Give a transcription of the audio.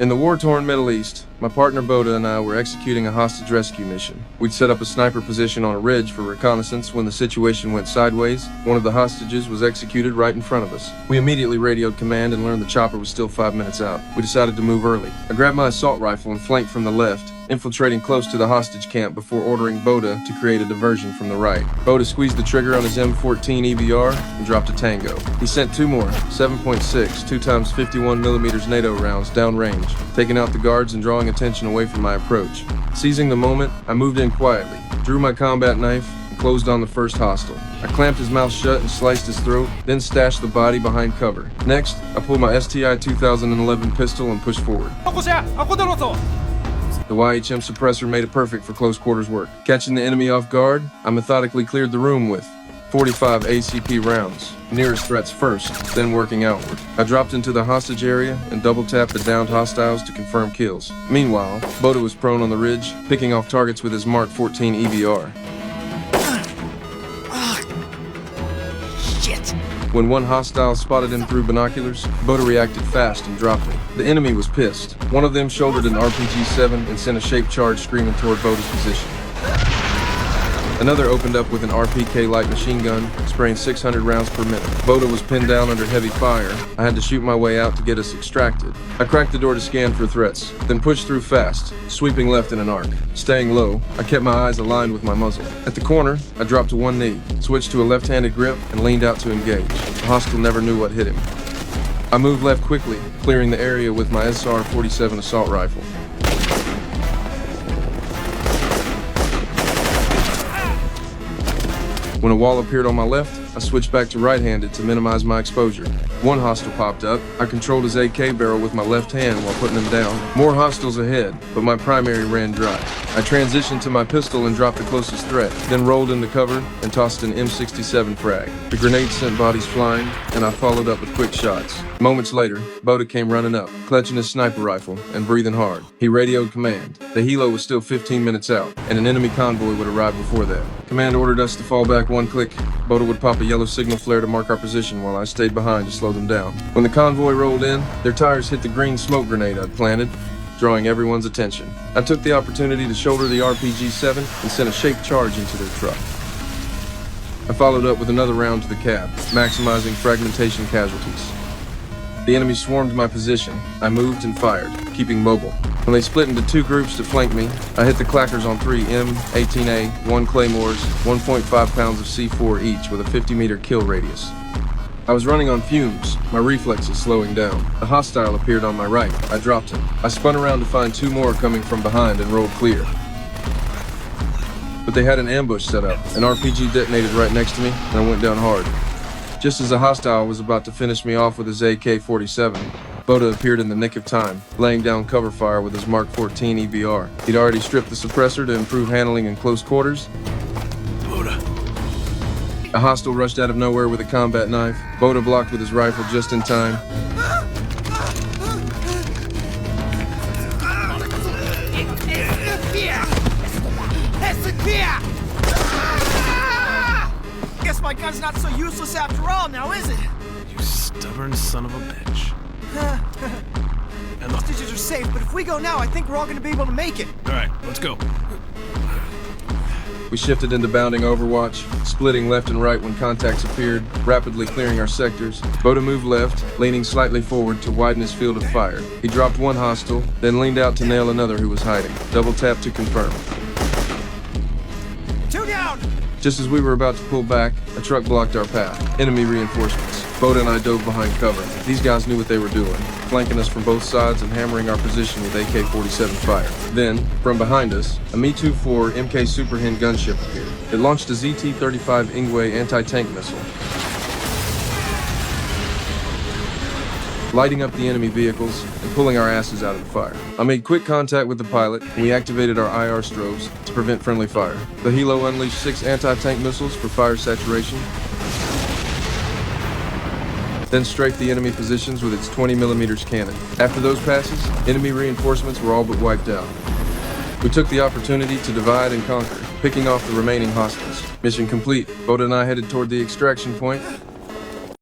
In the war-torn Middle East, my partner Boda and I were executing a hostage rescue mission. We'd set up a sniper position on a ridge for reconnaissance when the situation went sideways. One of the hostages was executed right in front of us. We immediately radioed command and learned the chopper was still 5 minutes out. We decided to move early. I grabbed my assault rifle and flanked from the left, infiltrating close to the hostage camp before ordering Boda to create a diversion from the right. Boda squeezed the trigger on his M14 EBR and dropped a tango. He sent 2 more 7.6 2x 51mm NATO rounds downrange, taking out the guards and drawing attention away from my approach. Seizing the moment, I moved in quietly, drew my combat knife, and closed on the first hostile. I clamped his mouth shut and sliced his throat, then stashed the body behind cover. Next, I pulled my STI 2011 pistol and pushed forward. The YHM suppressor made it perfect for close quarters work. Catching the enemy off guard, I methodically cleared the room with 45 ACP rounds, nearest threats first, then working outward. I dropped into the hostage area and double-tapped the downed hostiles to confirm kills. Meanwhile, Boda was prone on the ridge, picking off targets with his Mark 14 EBR. Shit! When one hostile spotted him through binoculars, Boda reacted fast and dropped him. The enemy was pissed. One of them shouldered an RPG-7 and sent a shaped charge screaming toward Boda's position. Another opened up with an RPK light machine gun, spraying 600 rounds per minute. Boda was pinned down under heavy fire. I had to shoot my way out to get us extracted. I cracked the door to scan for threats, then pushed through fast, sweeping left in an arc. Staying low, I kept my eyes aligned with my muzzle. At the corner, I dropped to one knee, switched to a left-handed grip, and leaned out to engage. The hostile never knew what hit him. I moved left quickly, clearing the area with my SR-47 assault rifle. When a wall appeared on my left, I switched back to right-handed to minimize my exposure. One hostile popped up. I controlled his AK barrel with my left hand while putting him down. More hostiles ahead, but my primary ran dry. I transitioned to my pistol and dropped the closest threat, then rolled into cover and tossed an M67 frag. The grenade sent bodies flying, and I followed up with quick shots. Moments later, Boda came running up, clutching his sniper rifle and breathing hard. He radioed command. The helo was still 15 minutes out, and an enemy convoy would arrive before that. Command ordered us to fall back one click. Boda would pop a yellow signal flare to mark our position while I stayed behind to slow them down. When the convoy rolled in, their tires hit the green smoke grenade I'd planted, drawing everyone's attention. I took the opportunity to shoulder the RPG-7 and sent a shaped charge into their truck. I followed up with another round to the cab, maximizing fragmentation casualties. The enemy swarmed my position. I moved and fired, keeping mobile. When they split into 2 groups to flank me, I hit the clackers on 3 M18A, 1 Claymores, 1.5 pounds of C4 each with a 50-meter kill radius. I was running on fumes, my reflexes slowing down. A hostile appeared on my right. I dropped him. I spun around to find 2 more coming from behind and rolled clear. But they had an ambush set up. An RPG detonated right next to me, and I went down hard. Just as a hostile was about to finish me off with his AK-47, Boda appeared in the nick of time, laying down cover fire with his Mark 14 EBR. He'd already stripped the suppressor to improve handling in close quarters. Boda. A hostile rushed out of nowhere with a combat knife. Boda blocked with his rifle just in time. Guess my gun's not so useless after all now, is it? You stubborn son of a bitch. And the hostages are safe, but if we go now, I think we're all gonna be able to make it. Alright, let's go. We shifted into bounding overwatch, splitting left and right when contacts appeared, rapidly clearing our sectors. Boda moved left, leaning slightly forward to widen his field of fire. He dropped one hostile, then leaned out to nail another who was hiding. Double tap to confirm. 2 down! Just as we were about to pull back, a truck blocked our path. Enemy reinforcements. Boda and I dove behind cover. These guys knew what they were doing, flanking us from both sides and hammering our position with AK-47 fire. Then, from behind us, a Mi-24 MK Super Hen gunship appeared. It launched a ZT-35 Ingwe anti-tank missile, lighting up the enemy vehicles and pulling our asses out of the fire. I made quick contact with the pilot, and we activated our IR strobes to prevent friendly fire. The helo unleashed 6 anti-tank missiles for fire saturation, then strafed the enemy positions with its 20mm cannon. After those passes, enemy reinforcements were all but wiped out. We took the opportunity to divide and conquer, picking off the remaining hostiles. Mission complete. Boda and I headed toward the extraction point,